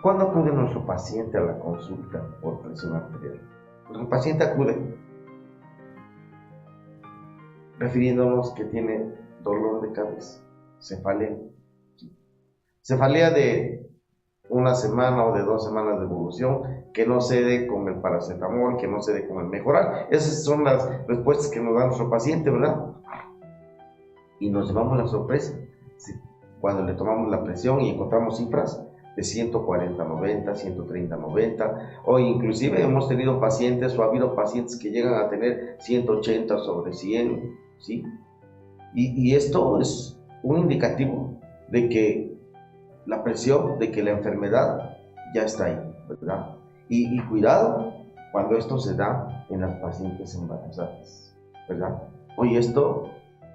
¿Cuándo acude nuestro paciente a la consulta por presión arterial? Nuestro paciente acude refiriéndonos que tiene dolor de cabeza, cefalea. Cefalea de una semana o de 2 semanas de evolución, que no cede con el paracetamol, que no cede con el mejoral. Esas son las respuestas que nos da nuestro paciente, ¿verdad? Y nos llevamos la sorpresa, ¿sí? Cuando le tomamos la presión y encontramos cifras de 140/90, 130/90, o inclusive hemos tenido pacientes o ha habido pacientes que llegan a tener 180/100, ¿sí? Y esto es un indicativo de que la presión, de que la enfermedad ya está ahí, ¿verdad? Y cuidado cuando esto se da en las pacientes embarazadas, ¿verdad? Hoy esto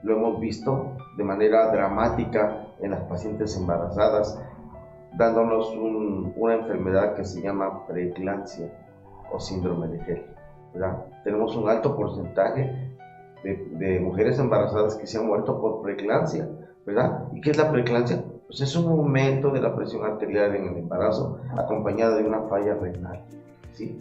lo hemos visto de manera dramática en las pacientes embarazadas, dándonos una enfermedad que se llama preeclampsia o síndrome de Hell, ¿verdad? Tenemos un alto porcentaje de mujeres embarazadas que se han muerto por preeclampsia, ¿verdad? ¿Y qué es la preeclampsia? Pues es un aumento de la presión arterial en el embarazo acompañada de una falla renal, ¿sí?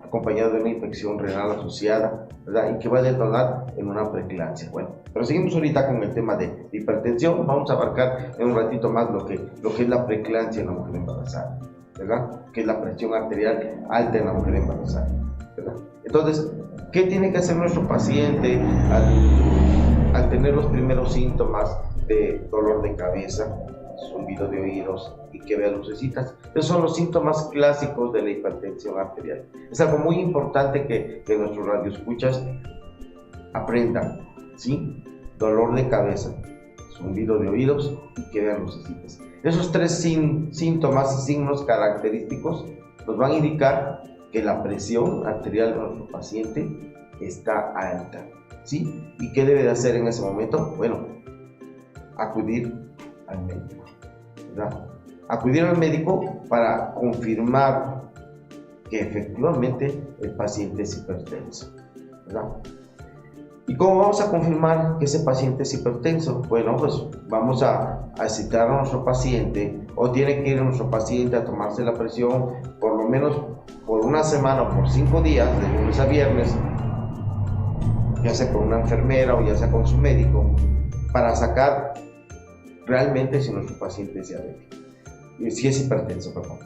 Acompañado de una infección renal asociada, ¿verdad? Y que va a detonar en una preeclampsia. Bueno, pero seguimos ahorita con el tema de hipertensión. Vamos a abarcar en un ratito más lo que es la preeclampsia en la mujer embarazada, ¿verdad? Que es la presión arterial alta en la mujer embarazada, ¿verdad? Entonces, ¿qué tiene que hacer nuestro paciente al tener los primeros síntomas de dolor de cabeza, zumbido de oídos y que vea lucecitas? Esos son los síntomas clásicos de la hipertensión arterial. Es algo muy importante que nuestros radioescuchas aprendan, ¿sí? Dolor de cabeza, zumbido de oídos y que vean lucecitas. Esos 3 síntomas, signos característicos, nos van a indicar que la presión arterial de nuestro paciente está alta, ¿sí? ¿Y qué debe de hacer en ese momento? Bueno, acudir al médico, ¿verdad? Acudir al médico para confirmar que efectivamente el paciente es hipertenso, ¿verdad? ¿Y cómo vamos a confirmar que ese paciente es hipertenso? Bueno, pues vamos a citar a nuestro paciente, o tiene que ir nuestro paciente a tomarse la presión por lo menos por una semana o por 5 días, de lunes a viernes, ya sea con una enfermera o ya sea con su médico, para sacar realmente si nuestro paciente es diabético, si es hipertenso, perdón.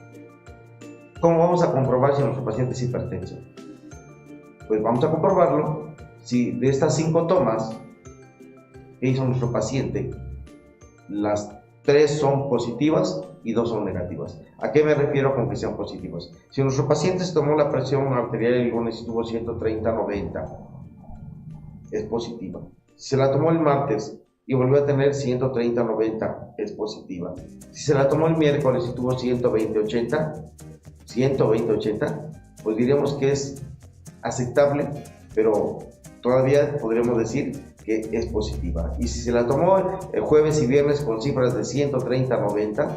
¿Cómo vamos a comprobar si nuestro paciente es hipertenso? Pues vamos a comprobarlo si de estas 5 tomas que hizo nuestro paciente, las 3 son positivas y 2 son negativas. ¿A qué me refiero con que sean positivas? Si nuestro paciente se tomó la presión arterial el lunes y tuvo 130/90, es positiva. Si se la tomó el martes y volvió a tener 130/90, es positiva. Si se la tomó el miércoles y tuvo 120/80, pues diríamos que es aceptable, pero todavía podríamos decir que es positiva. Y si se la tomó el jueves y viernes con cifras de 130/90,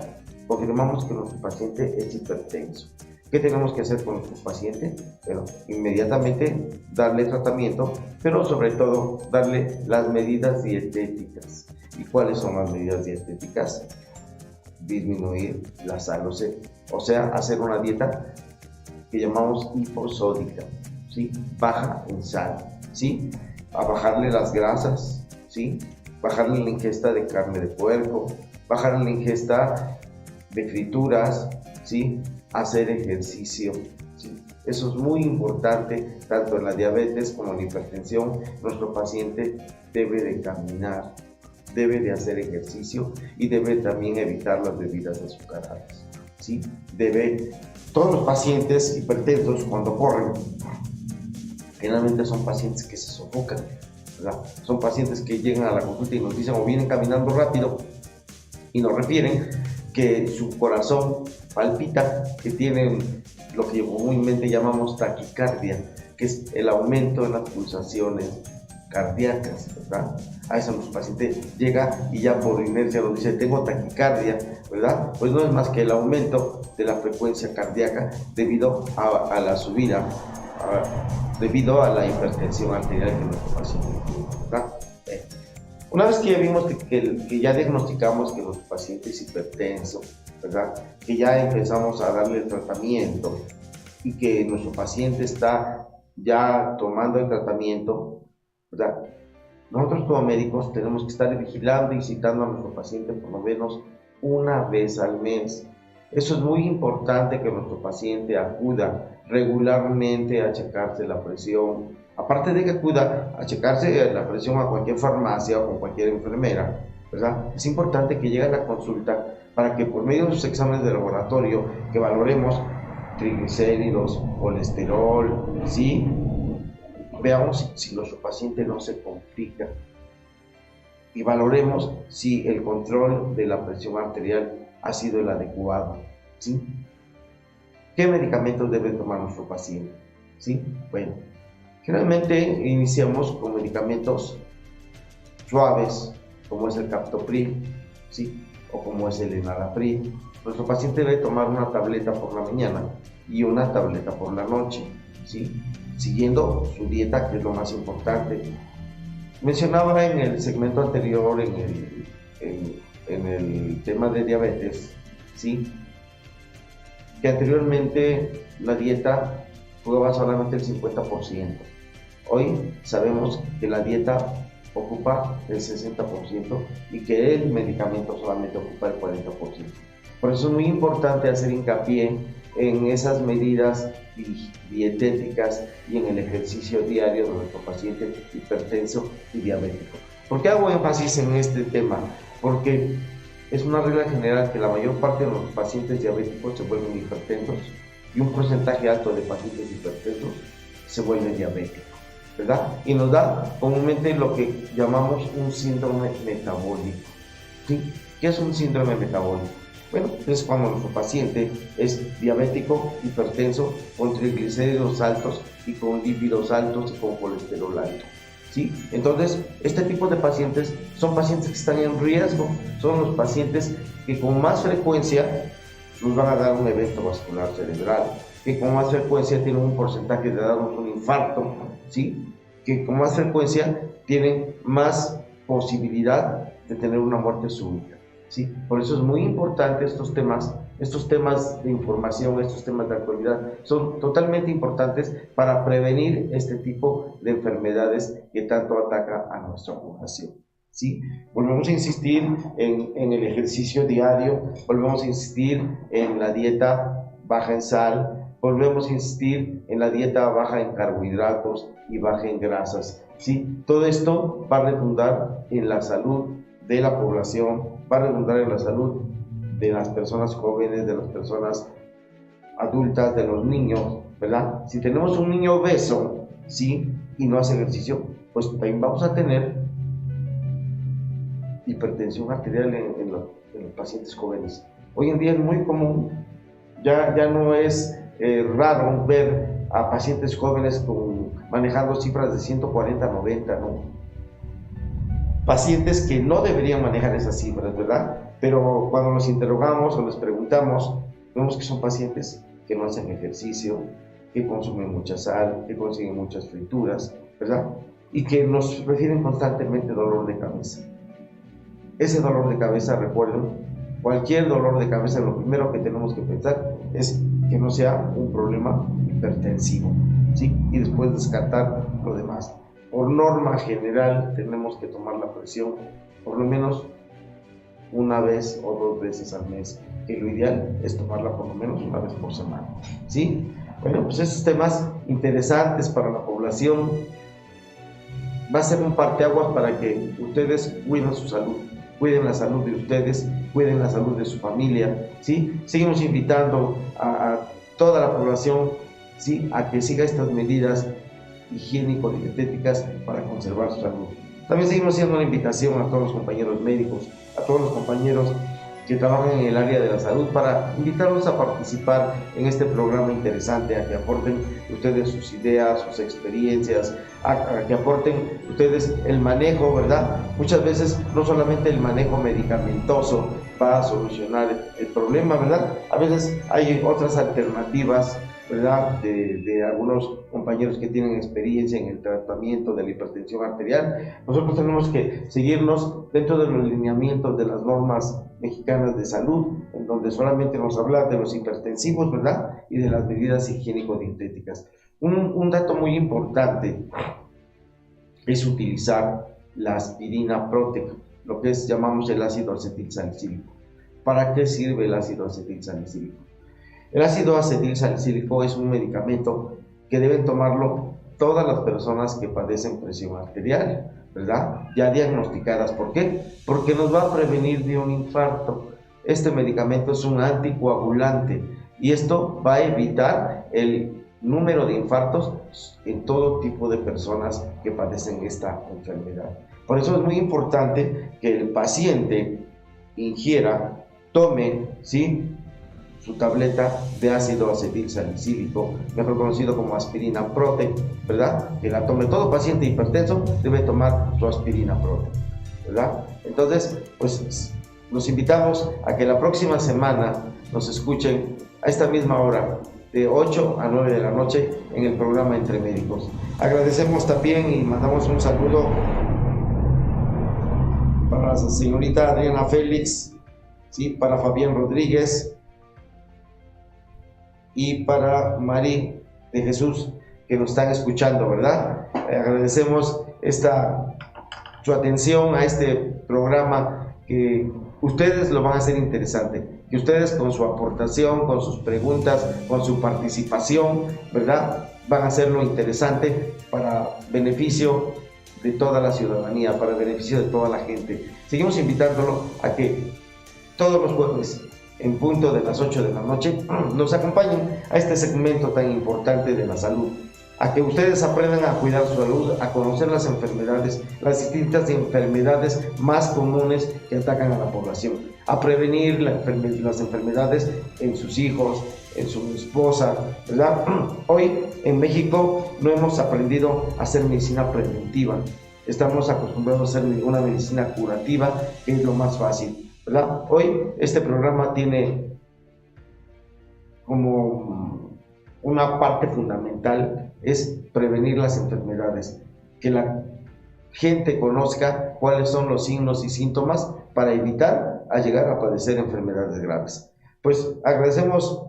confirmamos que nuestro paciente es hipertenso. ¿Qué tenemos que hacer con nuestro paciente? Bueno, inmediatamente darle tratamiento, pero sobre todo darle las medidas dietéticas. ¿Y cuáles son las medidas dietéticas? Disminuir la sal, o sea, hacer una dieta que llamamos hiposódica, ¿sí? Baja en sal, ¿sí? A bajarle las grasas, ¿sí? Bajarle la ingesta de carne de puerco, bajarle la ingesta de frituras, ¿sí? hacer ejercicio, ¿sí? Eso es muy importante, tanto en la diabetes como en la hipertensión. Nuestro paciente debe de caminar, debe de hacer ejercicio y debe también evitar las bebidas azucaradas, ¿sí? Todos los pacientes hipertensos, cuando corren, generalmente son pacientes que se sofocan, ¿verdad? Son pacientes que llegan a la consulta y nos dicen, o vienen caminando rápido y nos refieren que su corazón palpita, que tienen lo que comúnmente llamamos taquicardia, que es el aumento en las pulsaciones cardíacas, ¿verdad? A eso nuestro paciente llega y ya por inercia nos dice, tengo taquicardia, ¿verdad? Pues no es más que el aumento de la frecuencia cardíaca debido a la subida, debido a la hipertensión arterial que nuestro paciente tiene, ¿verdad? Una vez que ya vimos que ya diagnosticamos que nuestro paciente es hipertenso, ¿verdad? Que ya empezamos a darle el tratamiento y que nuestro paciente está ya tomando el tratamiento, ¿verdad? Nosotros como médicos tenemos que estar vigilando y citando a nuestro paciente por lo menos una vez al mes. Eso es muy importante, que nuestro paciente acuda regularmente a checarse la presión. Aparte de que acuda a checarse la presión a cualquier farmacia o con cualquier enfermera, ¿verdad? Es importante que llegue a la consulta para que por medio de sus exámenes de laboratorio, que valoremos triglicéridos, colesterol, ¿sí? Veamos si nuestro paciente no se complica y valoremos si el control de la presión arterial ha sido el adecuado, ¿sí? ¿Qué medicamentos debe tomar nuestro paciente? ¿Sí? Bueno, generalmente iniciamos con medicamentos suaves, como es el captopril, ¿sí? O como es el enalapril. Nuestro paciente debe tomar una tableta por la mañana y una tableta por la noche, ¿sí? Siguiendo su dieta, que es lo más importante. Mencionaba en el segmento anterior, en el tema de diabetes, ¿sí? Que anteriormente la dieta jugaba solamente el 50%. Hoy sabemos que la dieta ocupa el 60% y que el medicamento solamente ocupa el 40%. Por eso es muy importante hacer hincapié en esas medidas dietéticas y en el ejercicio diario de nuestro paciente hipertenso y diabético. ¿Por qué hago énfasis en este tema? Porque es una regla general que la mayor parte de los pacientes diabéticos se vuelven hipertensos y un porcentaje alto de pacientes hipertensos se vuelven diabéticos, ¿verdad? Y nos da comúnmente lo que llamamos un síndrome metabólico, ¿sí? ¿Qué es un síndrome metabólico? Bueno, es cuando nuestro paciente es diabético, hipertenso, con triglicéridos altos y con lípidos altos y con colesterol alto, ¿sí? Entonces, este tipo de pacientes son pacientes que están en riesgo, son los pacientes que con más frecuencia nos van a dar un evento vascular cerebral, que con más frecuencia tienen un porcentaje de darnos un infarto, ¿sí? Que con más frecuencia tienen más posibilidad de tener una muerte súbita, ¿sí? Por eso es muy importante estos temas de información, estos temas de actualidad, son totalmente importantes para prevenir este tipo de enfermedades que tanto ataca a nuestra población, ¿sí? Volvemos a insistir en el ejercicio diario, volvemos a insistir en la dieta baja en sal, volvemos a insistir en la dieta baja en carbohidratos y baja en grasas, ¿sí? Todo esto va a redundar en la salud de la población, va a redundar en la salud de las personas jóvenes, de las personas adultas, de los niños, ¿verdad? Si tenemos un niño obeso, ¿sí? Y no hace ejercicio, pues también vamos a tener hipertensión arterial en los pacientes jóvenes. Hoy en día es muy común, ya no es raro ver a pacientes jóvenes manejando cifras de 140, 90, ¿no? Pacientes que no deberían manejar esas cifras, ¿verdad? Pero cuando los interrogamos o les preguntamos, vemos que son pacientes que no hacen ejercicio, que consumen mucha sal, que consiguen muchas frituras, ¿verdad? Y que nos refieren constantemente dolor de cabeza. Ese dolor de cabeza, recuerden, cualquier dolor de cabeza, lo primero que tenemos que pensar es que no sea un problema hipertensivo, ¿sí? Y después descartar lo demás. Por norma general tenemos que tomar la presión por lo menos una vez o 2 veces al mes, que lo ideal es tomarla por lo menos una vez por semana, ¿sí? Bueno, pues esos temas interesantes para la población va a ser un parteaguas para que ustedes cuiden su salud, cuiden la salud de ustedes, cuiden la salud de su familia, ¿sí? Seguimos invitando a toda la población, ¿sí?, a que siga estas medidas higiénico-dietéticas para conservar su salud. También seguimos haciendo una invitación a todos los compañeros médicos, a todos los compañeros que trabajan en el área de la salud, para invitarlos a participar en este programa interesante, a que aporten ustedes sus ideas, sus experiencias, a que aporten ustedes el manejo, ¿verdad? Muchas veces no solamente el manejo medicamentoso va a solucionar el problema, ¿verdad? A veces hay otras alternativas, ¿verdad?, de algunos compañeros que tienen experiencia en el tratamiento de la hipertensión arterial. Nosotros tenemos que seguirnos dentro de los lineamientos de las normas mexicanas de salud, en donde solamente nos habla de los hipertensivos, ¿verdad?, y de las medidas higiénico-dietéticas. Un dato muy importante es utilizar la aspirina Protec, lo que llamamos el ácido acetilsalicílico. ¿Para qué sirve el ácido acetilsalicílico? El ácido acetilsalicílico es un medicamento que deben tomarlo todas las personas que padecen presión arterial, ¿verdad?, ya diagnosticadas. ¿Por qué? Porque nos va a prevenir de un infarto. Este medicamento es un anticoagulante y esto va a evitar el número de infartos en todo tipo de personas que padecen esta enfermedad. Por eso es muy importante que el paciente ingiera, tome, ¿sí?, su tableta de ácido acetilsalicílico, mejor conocido como aspirina Protec, ¿verdad? Que la tome. Todo paciente hipertenso debe tomar su aspirina Protec, ¿verdad? Entonces, pues los invitamos a que la próxima semana nos escuchen a esta misma hora, de 8 a 9 de la noche, en el programa Entre Médicos. Agradecemos también y mandamos un saludo para la señorita Adriana Félix, ¿sí?, para Fabián Rodríguez y para Mari de Jesús, que nos están escuchando, ¿verdad? Agradecemos su atención a este programa, que ustedes lo van a hacer interesante, que ustedes con su aportación, con sus preguntas, con su participación, ¿verdad?, van a hacerlo interesante para beneficio de toda la ciudadanía, para beneficio de toda la gente. Seguimos invitándolo a que todos los jueves, en punto de las 8 de la noche, nos acompañen a este segmento tan importante de la salud, a que ustedes aprendan a cuidar su salud, a conocer las enfermedades, las distintas enfermedades más comunes que atacan a la población, a prevenir las enfermedades en sus hijos, en su esposa, ¿verdad? Hoy en México no hemos aprendido a hacer medicina preventiva, estamos acostumbrados a hacer una medicina curativa, que es lo más fácil, ¿verdad? Hoy este programa tiene como una parte fundamental, es prevenir las enfermedades, que la gente conozca cuáles son los signos y síntomas para evitar llegar a padecer enfermedades graves. Pues agradecemos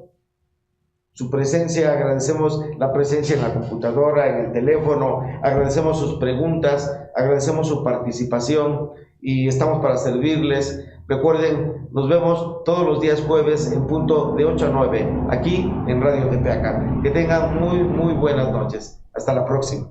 su presencia, agradecemos la presencia en la computadora, en el teléfono, agradecemos sus preguntas, agradecemos su participación y estamos para servirles. Recuerden, nos vemos todos los días jueves en punto de 8 a 9, aquí en Radio Tepeaca. Que tengan muy buenas noches. Hasta la próxima.